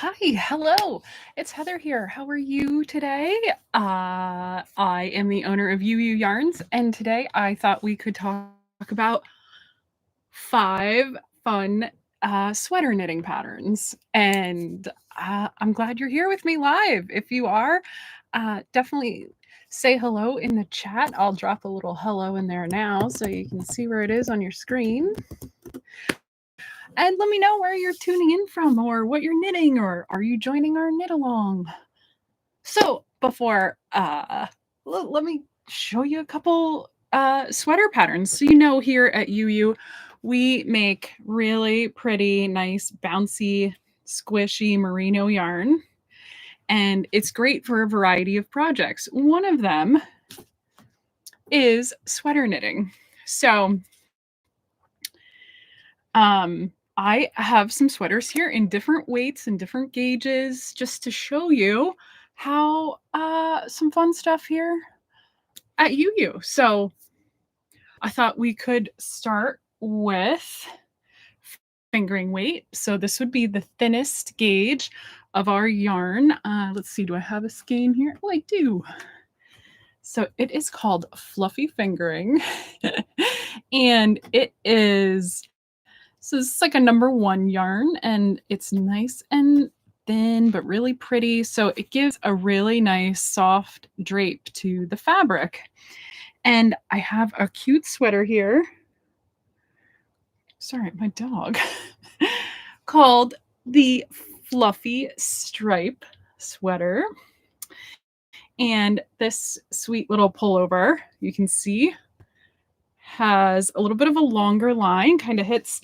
Hi, hello. It's Heather here. How are you today? I am the owner of Ewe Ewe Yarns, and today I thought we could talk about 5 fun sweater knitting patterns. And I'm glad you're here with me live. If you are, definitely say hello in the chat. I'll drop a little hello in there now so you can see where it is on your screen. And let me know where you're tuning in from or what you're knitting, or are you joining our knit along? So before, let me show you a couple sweater patterns. So here at UU, we make really pretty, nice, bouncy, squishy merino yarn. And it's great for a variety of projects. One of them is sweater knitting. So I have some sweaters here in different weights and different gauges just to show you how some fun stuff here at UU. So I thought we could start with fingering weight. So this would be the thinnest gauge of our yarn. Let's see, do I have a skein here? Oh, I do. So it is called Fluffy Fingering. And it is, so it's like a number 1 yarn, and it's nice and thin, but really pretty. So it gives a really nice soft drape to the fabric. And I have a cute sweater here. Sorry, my dog. Called the Fluffy Stripe Sweater. And this sweet little pullover, you can see, has a little bit of a longer line, kind of hits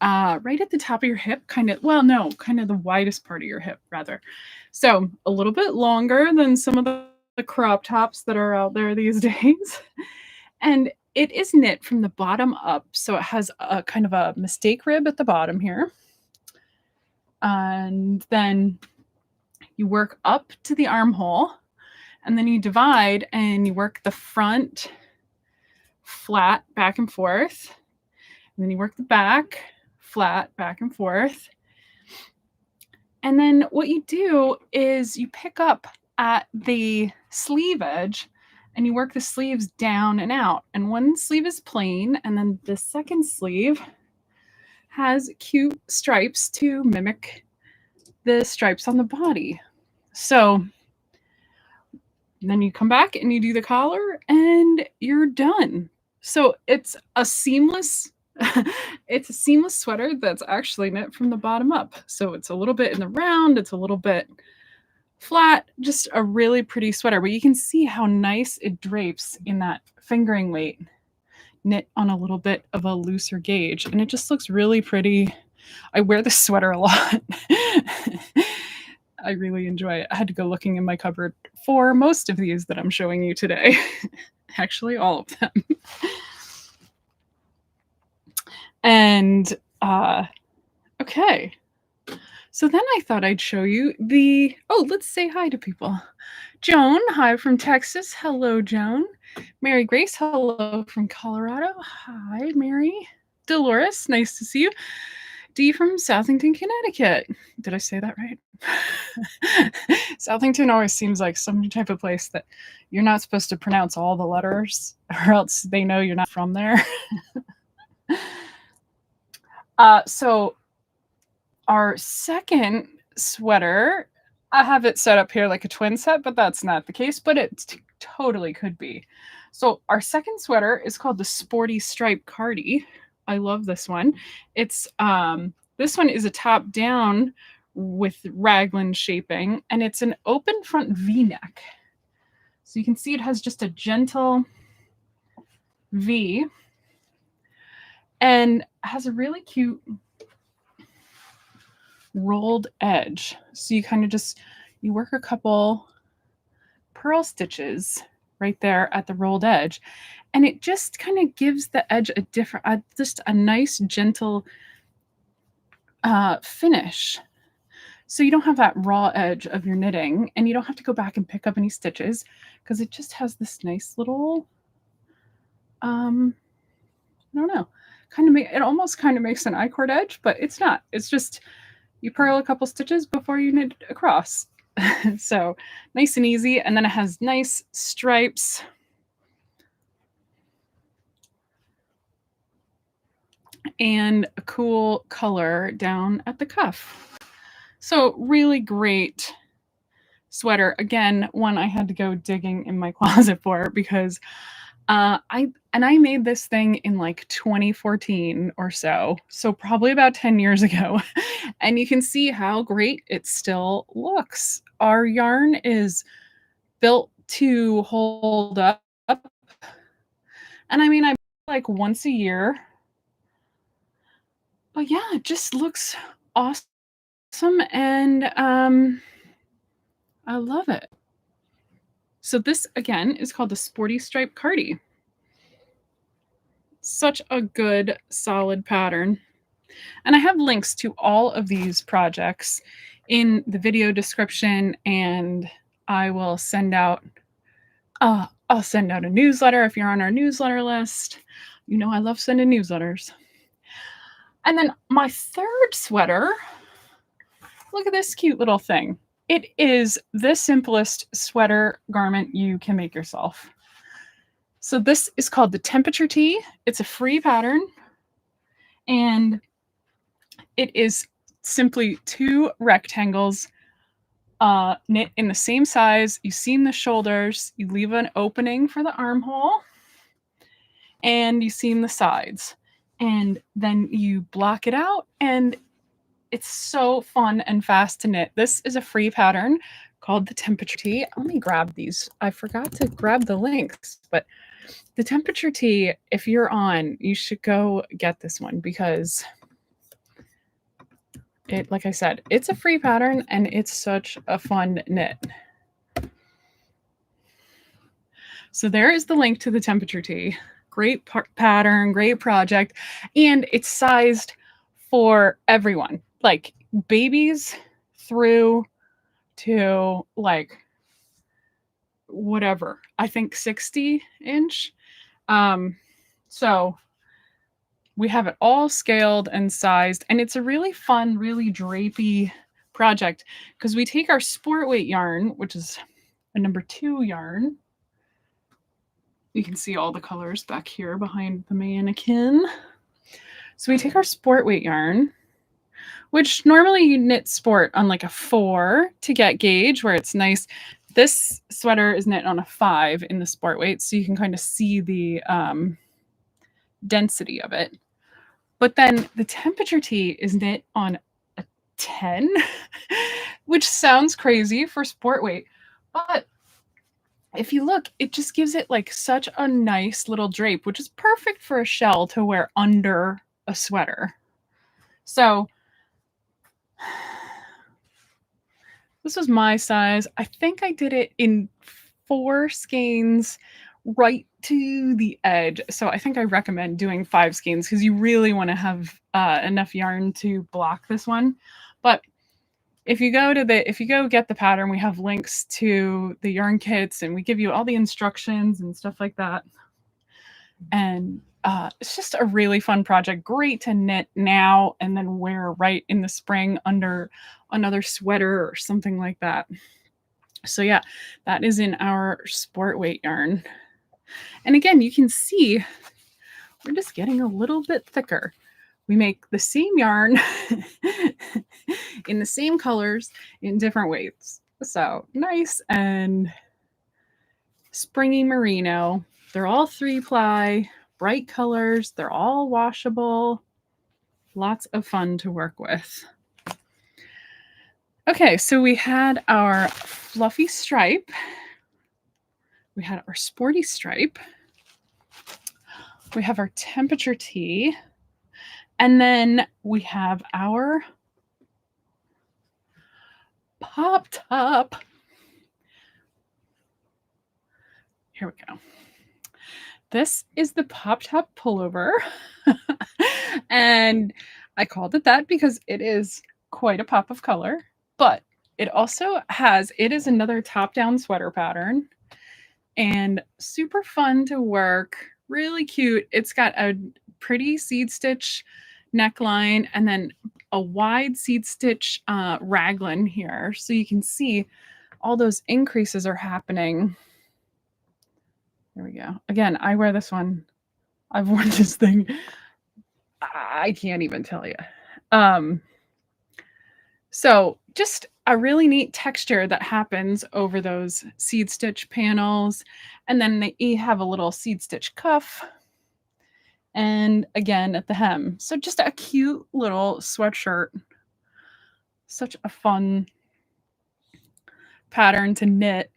right at the top of your hip, kind of the widest part of your hip, rather. So a little bit longer than some of the crop tops that are out there these days. And it is knit from the bottom up. So it has a kind of a mistake rib at the bottom here. And then you work up to the armhole, and then you divide and you work the front flat back and forth. And then you work the back flat back and forth. And then what you do is you pick up at the sleeve edge and you work the sleeves down and out. And one sleeve is plain, and then the second sleeve has cute stripes to mimic the stripes on the body. So then you come back and you do the collar and you're done. So it's a seamless sweater that's actually knit from the bottom up. So it's a little bit in the round, it's a little bit flat, just a really pretty sweater. But you can see how nice it drapes in that fingering weight, knit on a little bit of a looser gauge. And it just looks really pretty. I wear this sweater a lot. I really enjoy it. I had to go looking in my cupboard for most of these that I'm showing you today. Actually, all of them. And okay. So then I thought I'd show you let's say hi to people. Joan, hi from Texas. Hello, Joan. Mary Grace, hello from Colorado. Hi, Mary. Dolores, nice to see you. Dee from Southington, Connecticut. Did I say that right? Southington always seems like some type of place that you're not supposed to pronounce all the letters, or else they know you're not from there. So our second sweater, I have it set up here like a twin set, but that's not the case, but it totally could be. So our second sweater is called the Sporty Stripe Cardi. I love this one. It's this one is a top down with raglan shaping, and it's an open front V-neck. So you can see it has just a gentle V and has a really cute rolled edge. So you kind of you work a couple purl right there at the rolled edge, and it just kind of gives the edge just a nice gentle finish. So you don't have that raw edge of your knitting, and you don't have to go back and pick up any stitches because it just has this nice little, I don't know, it almost kind of makes an I-cord edge, but it's not. It's just you purl a couple stitches before you knit across. So nice and easy. And then it has nice stripes. And a cool color down at the cuff. So really great sweater. Again, one I had to go digging in my closet for because I made this thing in like 2014 or so. So probably about 10 years ago. And you can see how great it still looks. Our yarn is built to hold up. And I mean, I like once a year. But yeah, it just looks awesome. And I love it. So this again is called the Sporty Stripe Cardi. Such a good solid pattern. And I have links to all of these projects in the video description, and I will send out I'll send out a newsletter if you're on our newsletter list. You know I love sending newsletters. And then my third sweater, look at this cute little thing. It is the simplest sweater garment you can make yourself. So this is called the Temperature Tee. It's a free pattern, and it is simply 2 rectangles knit in the same size. You seam the shoulders, you leave an opening for the armhole, and you seam the sides. And then you block it out, and it's so fun and fast to knit. This is a free pattern called the Temperature Tee. Let me grab these. I forgot to grab the links, but the Temperature Tee, if you're on, you should go get this one because it, like I said, it's a free pattern and it's such a fun knit. So there is the link to the Temperature Tee. Great pattern, great project, and it's sized for everyone, like babies through to like whatever, I think 60 inch. So we have it all scaled and sized, and it's a really fun, really drapey project because we take our sport weight yarn, which is a number 2 yarn. You can see all the colors back here behind the mannequin. So we take our sport weight yarn, which normally you knit sport on like a 4 to get gauge where it's nice. This sweater is knit on a 5 in the sport weight, so you can kind of see the density of it. But then the Temperature Tee is knit on a 10, which sounds crazy for sport weight. But if you look, it just gives it like such a nice little drape, which is perfect for a shell to wear under a sweater. So this was my size. I think I did it in 4 skeins right to the edge. So I think I recommend doing 5 skeins because you really want to have enough yarn to block this one. But if you go get the pattern, we have links to the yarn kits and we give you all the instructions and stuff like that. And it's just a really fun project. Great to knit now and then wear right in the spring under another sweater or something like that. So yeah, that is in our sport weight yarn. And again, you can see we're just getting a little bit thicker. We make the same yarn in the same colors in different weights. So nice and springy merino. They're all 3-ply, bright colors. They're all washable. Lots of fun to work with. Okay, so we had our fluffy stripe. We had our sporty stripe. We have our Temperature Tee. And then we have our pop top. Here we go. This is the pop top pullover. And I called it that because it is quite a pop of color, but it also has, it is another top-down sweater pattern and super fun to work, really cute. It's got a pretty seed stitch neckline, and then a wide seed stitch raglan here. So you can see all those increases are happening. There we go. Again, I wear this one. I've worn this thing. I can't even tell you. So just a really neat texture that happens over those seed stitch panels. And then they have a little seed stitch cuff. And again at the hem. So just a cute little sweatshirt. Such a fun pattern to knit.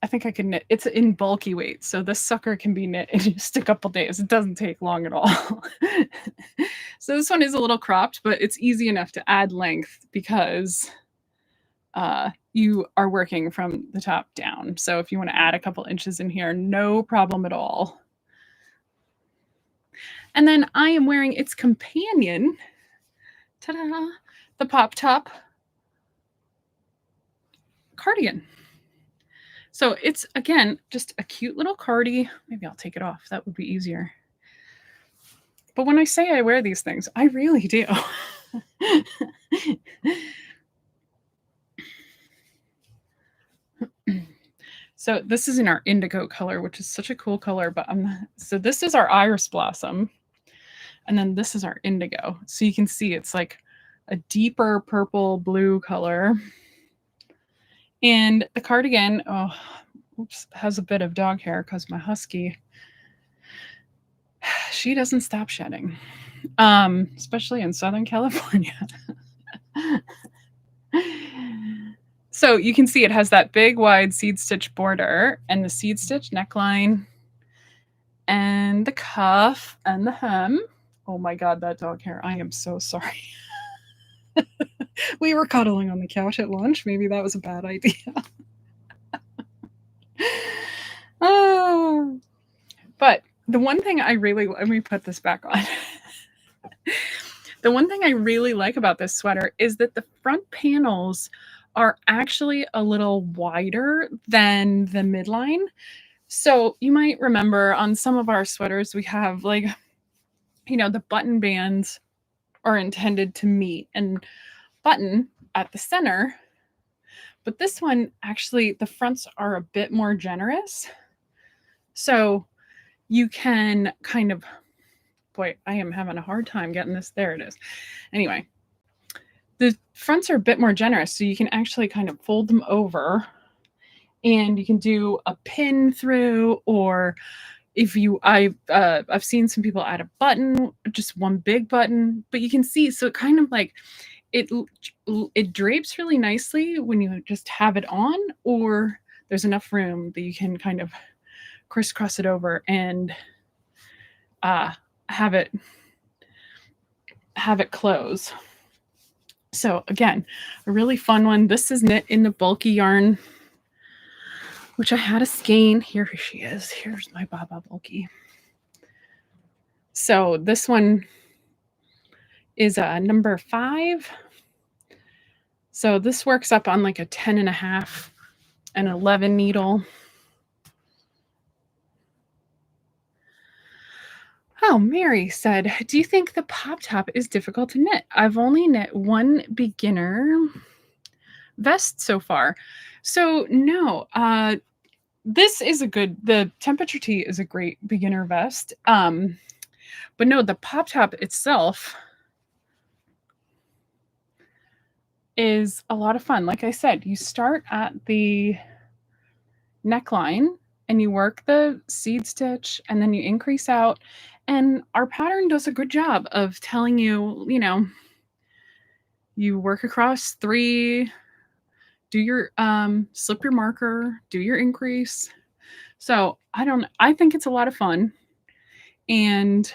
I think I could knit. It's in bulky weight, so this sucker can be knit in just a couple days. It doesn't take long at all. So this one is a little cropped, but it's easy enough to add length because you are working from the top down. So if you want to add a couple inches in here, no problem at all. And then I am wearing its companion, ta-da, the Pop Top cardigan. So it's, again, just a cute little cardi. Maybe I'll take it off. That would be easier. But when I say I wear these things, I really do. So this is in our indigo color, which is such a cool color. But so this is our iris blossom. And then this is our indigo. So you can see it's like a deeper purple blue color. And the cardigan, has a bit of dog hair because my husky, she doesn't stop shedding, especially in Southern California. So you can see it has that big wide seed stitch border and the seed stitch neckline and the cuff and the hem. Oh my God, that dog hair. I am so sorry. We were cuddling on the couch at lunch. Maybe that was a bad idea. But the one thing I really, let me put this back on. The one thing I really like about this sweater is that the front panels are actually a little wider than the midline. So you might remember on some of our sweaters, we have like, the button bands are intended to meet and button at the center. But this one, actually, the fronts are a bit more generous. So you can kind of, boy, I am having a hard time getting this. There it is. Anyway, the fronts are a bit more generous. So you can actually kind of fold them over and you can do a pin through, or if I've seen some people add a button, just one big button, but you can see, so it kind of like, it drapes really nicely when you just have it on, or there's enough room that you can kind of crisscross it over and have it close. So again, a really fun one. This is knit in the bulky yarn, which I had a skein. Here she is. Here's my Baba bulky. So this one is number 5. So this works up on like a 10.5 and 11 needle. Oh, Mary said, do you think the Pop Top is difficult to knit? I've only knit one beginner vest so far. So no, this is the temperature tee is a great beginner vest. But no, the Pop Top itself is a lot of fun. Like I said, you start at the neckline and you work the seed stitch and then you increase out. And our pattern does a good job of telling you, you work across 3, do your slip your marker, do your increase. So I think it's a lot of fun. And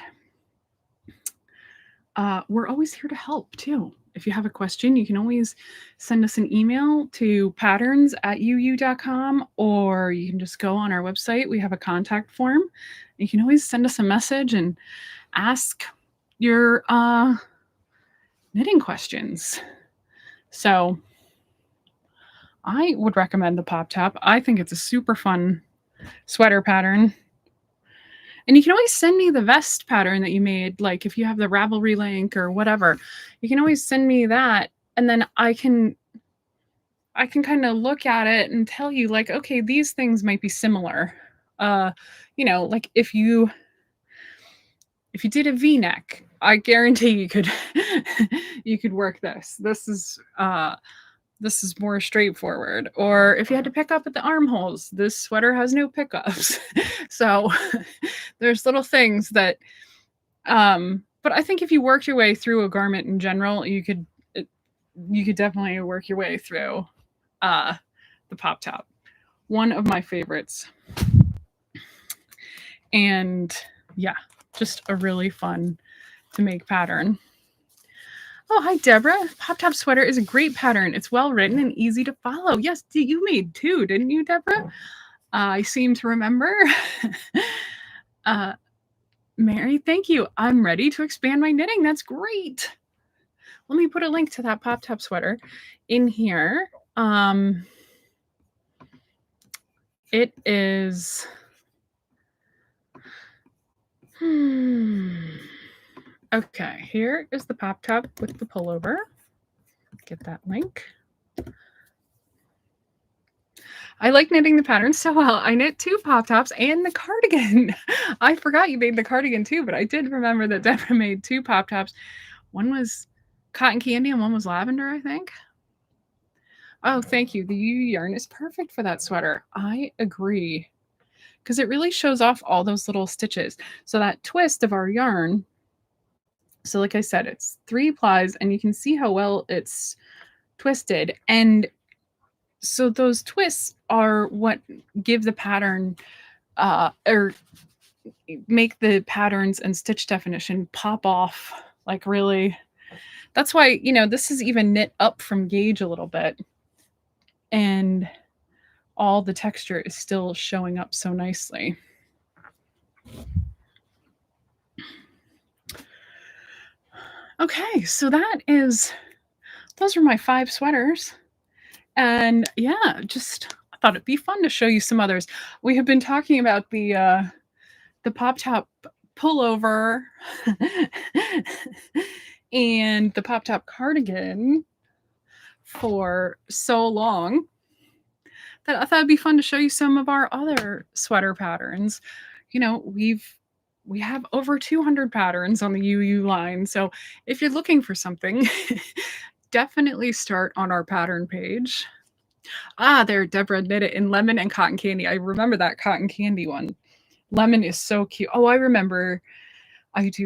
we're always here to help too. If you have a question, you can always send us an email to patterns@uu.com, or you can just go on our website. We have a contact form. You can always send us a message and ask your knitting questions. So I would recommend the Pop Top. I think it's a super fun sweater pattern. And you can always send me the vest pattern that you made. Like if you have the Ravelry link or whatever, you can always send me that. And then I can kind of look at it and tell you like, okay, these things might be similar. You know, like if you did a V-neck, I guarantee you could you could work this. This is more straightforward. Or if you had to pick up at the armholes, this sweater has no pickups. So there's little things that but I think if you worked your way through a garment in general, you could definitely work your way through the pop top. One of my favorites. And yeah, just a really fun to make pattern. Oh, hi, Deborah. Pop top sweater is a great pattern. It's well written and easy to follow. Yes, you made two, didn't you, Deborah? I seem to remember. Mary, thank you. I'm ready to expand my knitting. That's great. Let me put a link to that pop top sweater in here. It is... Okay, here is the pop top with the pullover. Get that link. I like knitting the patterns so well. I knit 2 pop tops and the cardigan. I forgot you made the cardigan too, but I did remember that Deborah made 2 pop tops. One was cotton candy and one was lavender, I think. Oh, thank you. The UU yarn is perfect for that sweater. I agree. Because it really shows off all those little stitches. So that twist of our yarn, so like I said, it's 3 plies and you can see how well it's twisted. And so those twists are what give the pattern or make the patterns and stitch definition pop off like really. That's why, you know, this is even knit up from gauge a little bit. And all the texture is still showing up so nicely. Okay, so those are my 5 sweaters. And yeah, just I thought it'd be fun to show you some others. We have been talking about the pop top pullover and the pop top cardigan for so long that I thought it'd be fun to show you some of our other sweater patterns. You know, we have over 200 patterns on the UU line. So if you're looking for something, definitely start on our pattern page. Ah, there, Deborah knit it in lemon and cotton candy. I remember that cotton candy one. Lemon is so cute. Oh, I do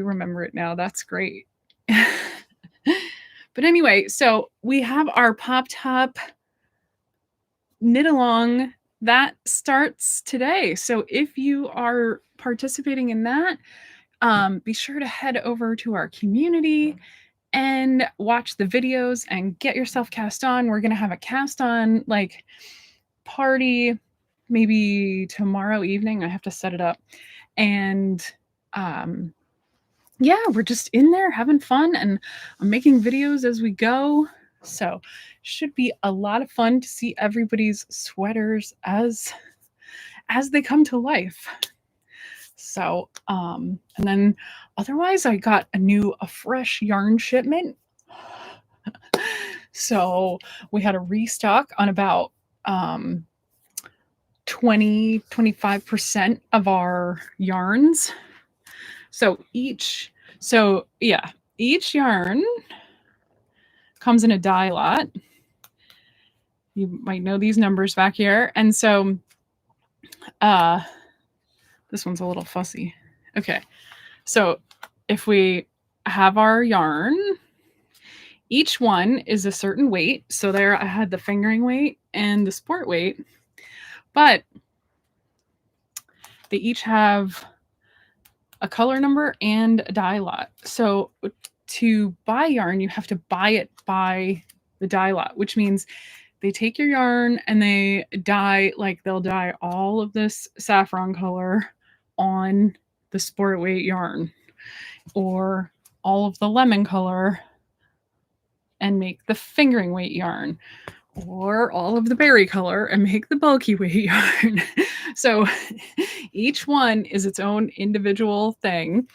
remember it now. That's great. But anyway, so we have our pop top knit along that starts today. So if you are participating in that, be sure to head over to our community and watch the videos and get yourself cast on. We're going to have a cast on like party maybe tomorrow evening. I have to set it up. And yeah, we're just in there having fun and I'm making videos as we go. So should be a lot of fun to see everybody's sweaters as they come to life. So, and then otherwise I got a fresh yarn shipment. So we had a restock on about 25% of our yarns. So each yarn comes in a dye lot. You might know these numbers back here. And so this one's a little fussy. Okay. So if we have our yarn, each one is a certain weight. So there I had the fingering weight and the sport weight, but they each have a color number and a dye lot. So to buy yarn, you have to buy it by the dye lot, which means they take your yarn and they dye, like they'll dye all of this saffron color on the sport weight yarn or all of the lemon color and make the fingering weight yarn, or all of the berry color and make the bulky weight yarn. So each one is its own individual thing.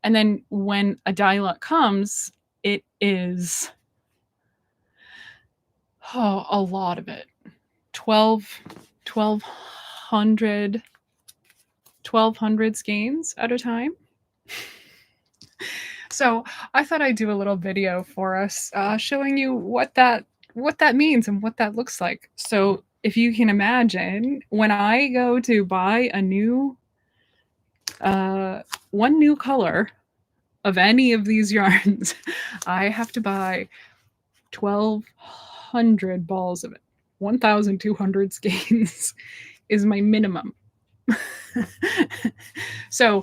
And then when a dye lot comes, it is a lot of it. 1,200 skeins at a time. So I thought I'd do a little video for us showing you what that means and what that looks like. So if you can imagine, when I go to buy a new one new color of any of these yarns, I have to buy 1,200 balls of it. 1,200 skeins is my minimum. So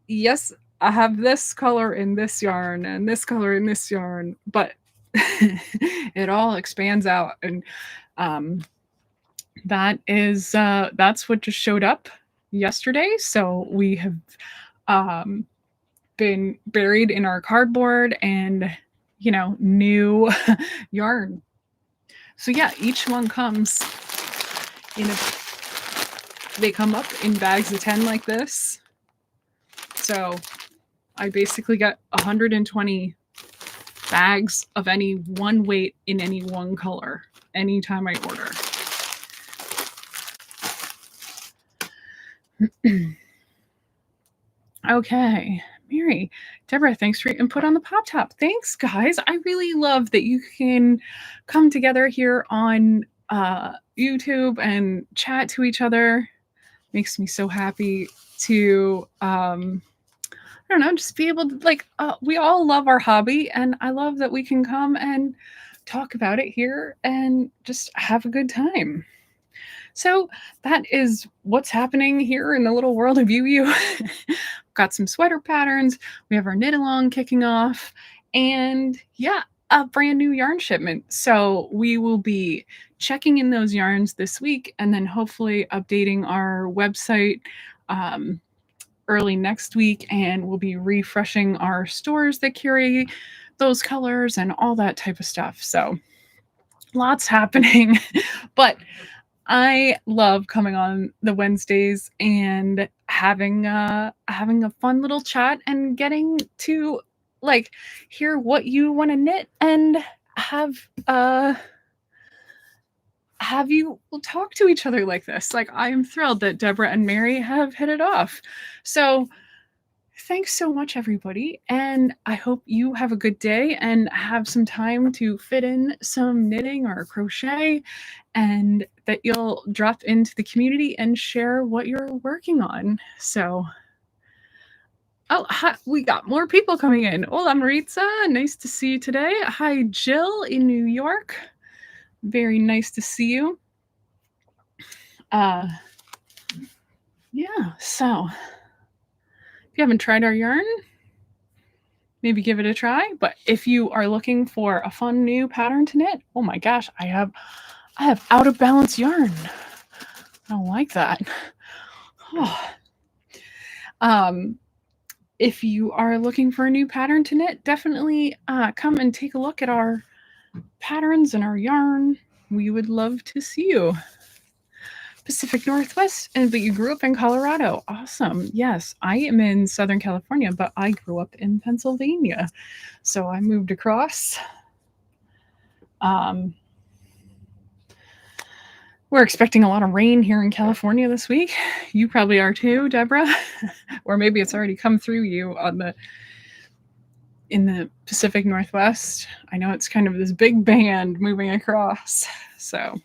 yes, I have this color in this yarn and this color in this yarn, but it all expands out. And that's what just showed up yesterday. So we have been buried in our cardboard and, you know, new yarn. So yeah, each one comes in they come up in bags of 10 like this. So I basically got 120 bags of any one weight in any one color anytime I order. Okay, Mary, Deborah, thanks for your input on the pop top. Thanks, guys. I really love that you can come together here on YouTube and chat to each other. Makes me so happy to I don't know, just be able to, like, we all love our hobby, and I love that we can come and talk about it here and just have a good time. So that is what's happening here in the little world of UU. Got some sweater patterns. We have our knit along kicking off, and yeah, a brand new yarn shipment. So we will be checking in those yarns this week, and then hopefully updating our website early next week, and we'll be refreshing our stores that carry those colors and all that type of stuff. So lots happening, but I love coming on the Wednesdays and having a fun little chat and getting to, like, hear what you want to knit and have you talk to each other like this. Like, I am thrilled that Deborah and Mary have hit it off. So thanks so much, everybody. And I hope you have a good day and have some time to fit in some knitting or crochet, and that you'll drop into the community and share what you're working on. So, oh, hi, we got more people coming in. Hola, Maritza. Nice to see you today. Hi, Jill in New York. Very nice to see you. Yeah, so if you haven't tried our yarn, maybe give it a try. But if you are looking for a fun new pattern to knit, oh my gosh, I have out of balance yarn. I don't like that. Oh. If you are looking for a new pattern to knit, definitely come and take a look at our patterns and our yarn. We would love to see you. Pacific Northwest, but you grew up in Colorado. Awesome. Yes, I am in Southern California, but I grew up in Pennsylvania. So I moved across. We're expecting a lot of rain here in California this week. You probably are too, Deborah. Or maybe it's already come through you in the Pacific Northwest. I know it's kind of this big band moving across. So,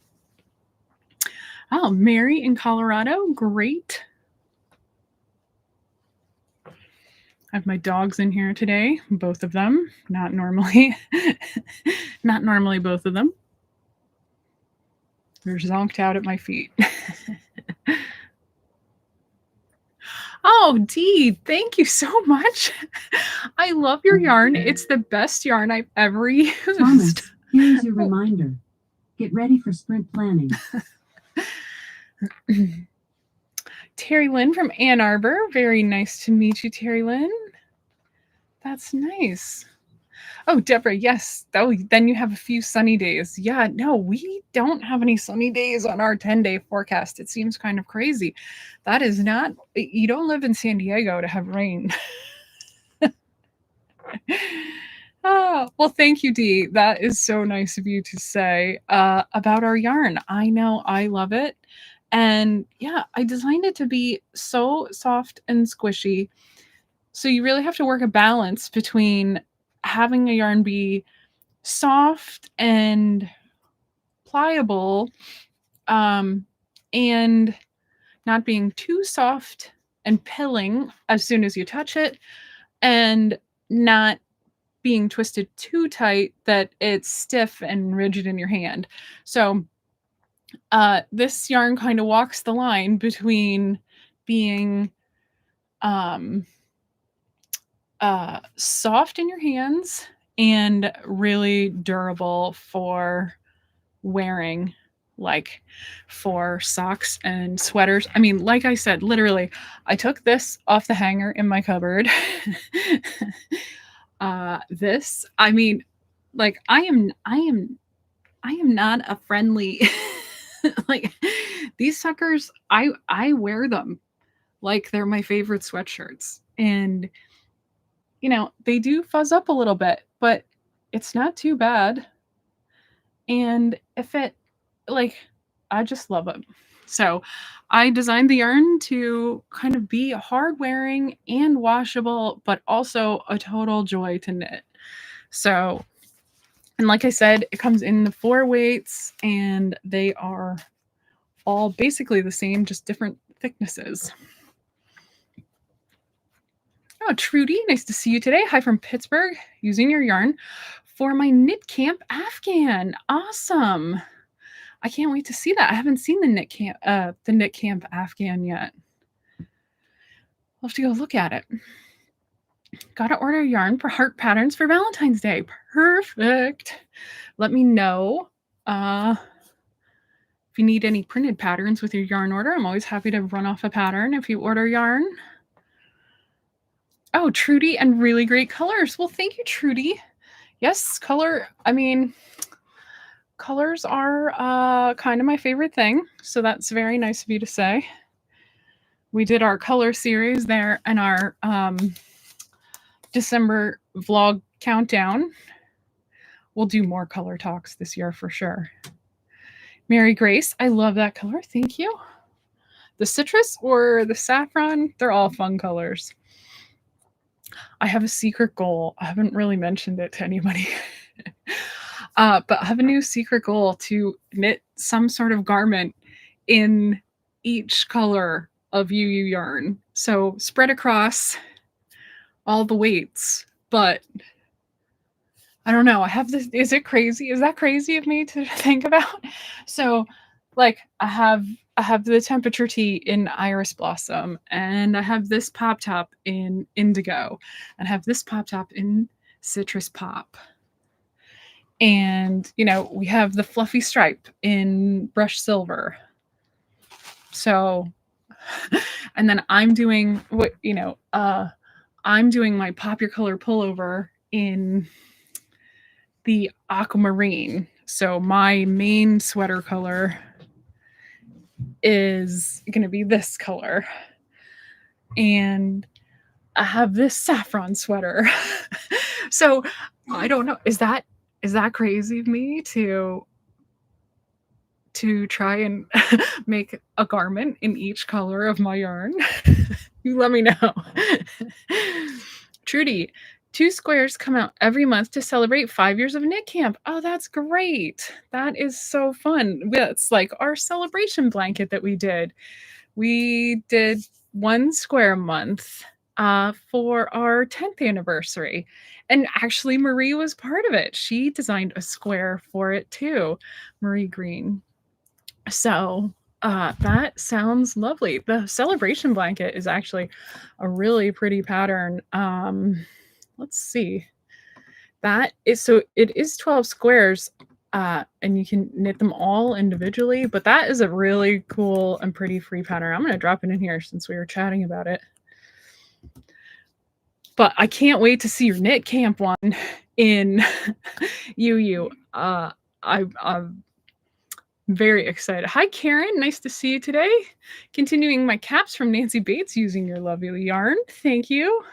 oh, Mary in Colorado, great. I have my dogs in here today, both of them. Not normally both of them. They're zonked out at my feet. Oh, Dee, thank you so much. I love your yarn. It's the best yarn I've ever used. Thomas, here's your reminder. Get ready for sprint planning. Terry Lynn from Ann Arbor. Very nice to meet you, Terry Lynn. That's nice. Oh, Deborah, yes. Oh, then you have a few sunny days. Yeah, no, we don't have any sunny days on our 10-day forecast. It seems kind of crazy. That is not, you don't live in San Diego to have rain. Oh, well, thank you, Dee. That is so nice of you to say about our yarn. I know I love it. And yeah, I designed it to be so soft and squishy. So you really have to work a balance between having a yarn be soft and pliable, and not being too soft and pilling as soon as you touch it, and not being twisted too tight that it's stiff and rigid in your hand. So this yarn kind of walks the line between being soft in your hands and really durable for wearing, like for socks and sweaters. I mean, like I said, literally, I took this off the hanger in my cupboard. This, I mean, like I am not a friendly like these suckers, I wear them like they're my favorite sweatshirts. And you know, they do fuzz up a little bit, but it's not too bad. And if it, like, I just love it. So I designed the yarn to kind of be hard wearing and washable, but also a total joy to knit. So, and like I said, it comes in the 4 weights and they are all basically the same, just different thicknesses. Oh, Trudy, nice to see you today. Hi from Pittsburgh, using your yarn for my knit camp Afghan. Awesome. I can't wait to see that. I haven't seen the knit camp Afghan yet. I'll have to go look at it. Gotta order yarn for heart patterns for Valentine's Day. Perfect. Let me know if you need any printed patterns with your yarn order. I'm always happy to run off a pattern if you order yarn. Oh, Trudy, and really great colors. Well, thank you, Trudy. Yes, color. I mean, colors are kind of my favorite thing. So that's very nice of you to say. We did our color series there in our December vlog countdown. We'll do more color talks this year for sure. Mary Grace, I love that color. Thank you. The citrus or the saffron, they're all fun colors. I have a secret goal. I haven't really mentioned it to anybody. But I have a new secret goal to knit some sort of garment in each color of UU yarn. So spread across all the weights, but I don't know. I have this. Is it crazy? Is that crazy of me to think about? So like I have the temperature tee in Iris Blossom, and I have this pop top in Indigo, and I have this pop top in Citrus Pop. And, you know, we have the fluffy stripe in Brush Silver. So, and then I'm doing what, you know, I'm doing my Pop Your Color pullover in the aquamarine. So my main sweater color is going to be this color. And I have this saffron sweater. So I don't know. Is that crazy of me to try and make a garment in each color of my yarn? You let me know. Trudy, 2 squares come out every month to celebrate 5 years of knit camp. Oh, that's great. That is so fun. It's like our celebration blanket that we did. We did 1 square a month for our 10th anniversary. And actually, Marie was part of it. She designed a square for it too, Marie Green. So that sounds lovely. The celebration blanket is actually a really pretty pattern. Let's see. That is, so it is 12 squares, and you can knit them all individually, but that is a really cool and pretty free pattern. I'm going to drop it in here since we were chatting about it. But I can't wait to see your knit camp one in UU. I'm very excited. Hi, Karen. Nice to see you today. Continuing my caps from Nancy Bates using your lovely yarn. Thank you.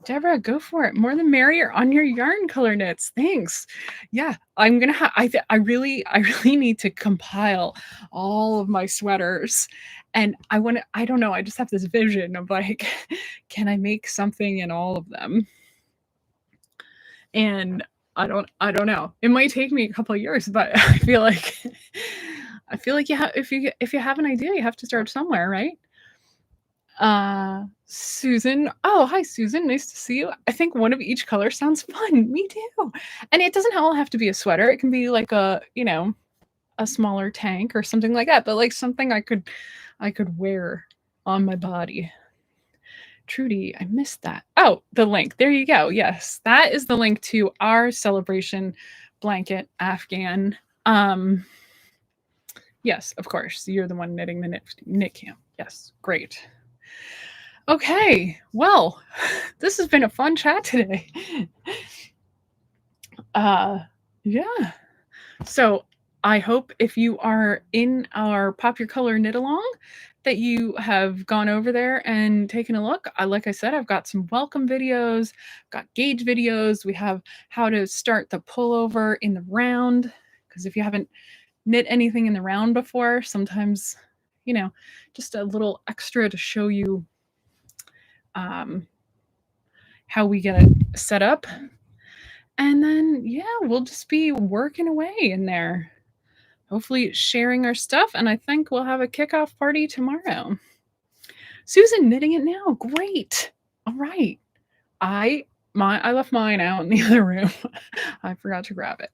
Deborah, go for it. More the merrier on your yarn color knits. Thanks. Yeah, I'm gonna have. I really need to compile all of my sweaters, and I want to. I don't know. I just have this vision of like, can I make something in all of them? And I don't know. It might take me a couple of years, but I feel like if you have an idea, you have to start somewhere, right? Susan. Oh, hi, Susan. Nice to see you. I think one of each color sounds fun. Me too. And it doesn't all have to be a sweater. It can be like a, a smaller tank or something like that, but like something I could wear on my body. Trudy, I missed that. Oh, the link. There you go. Yes, that is the link to our celebration blanket Afghan. Yes, of course. You're the one knitting the knit camp. Yes, great. Okay, well, this has been a fun chat today. Yeah. So I hope if you are in our Pop Your Color Knit Along that you have gone over there and taken a look. Like I said, I've got some welcome videos, got gauge videos. We have how to start the pullover in the round, because if you haven't knit anything in the round before, sometimes, just a little extra to show you how we get it set up. And then, yeah, we'll just be working away in there. Hopefully sharing our stuff, and I think we'll have a kickoff party tomorrow. Susan, knitting it now. Great. All right. I left mine out in the other room. I forgot to grab it.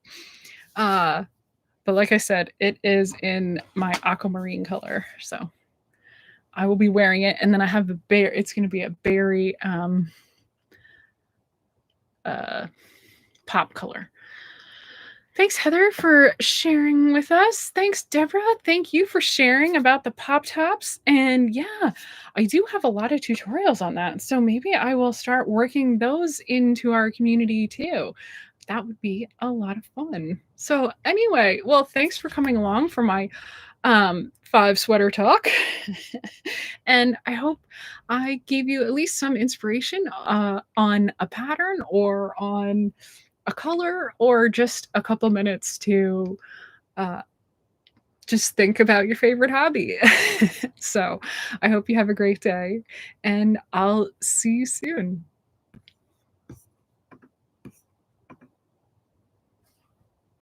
But like I said, it is in my aquamarine color, so I will be wearing it. And then I have it's going to be a berry pop color. Thanks, Heather, for sharing with us. Thanks, Deborah. Thank you for sharing about the pop tops. And yeah, I do have a lot of tutorials on that. So maybe I will start working those into our community too. That would be a lot of fun. So anyway, well, thanks for coming along for my 5 sweater talk. And I hope I gave you at least some inspiration on a pattern or on a color, or just a couple minutes to just think about your favorite hobby. So I hope you have a great day, and I'll see you soon.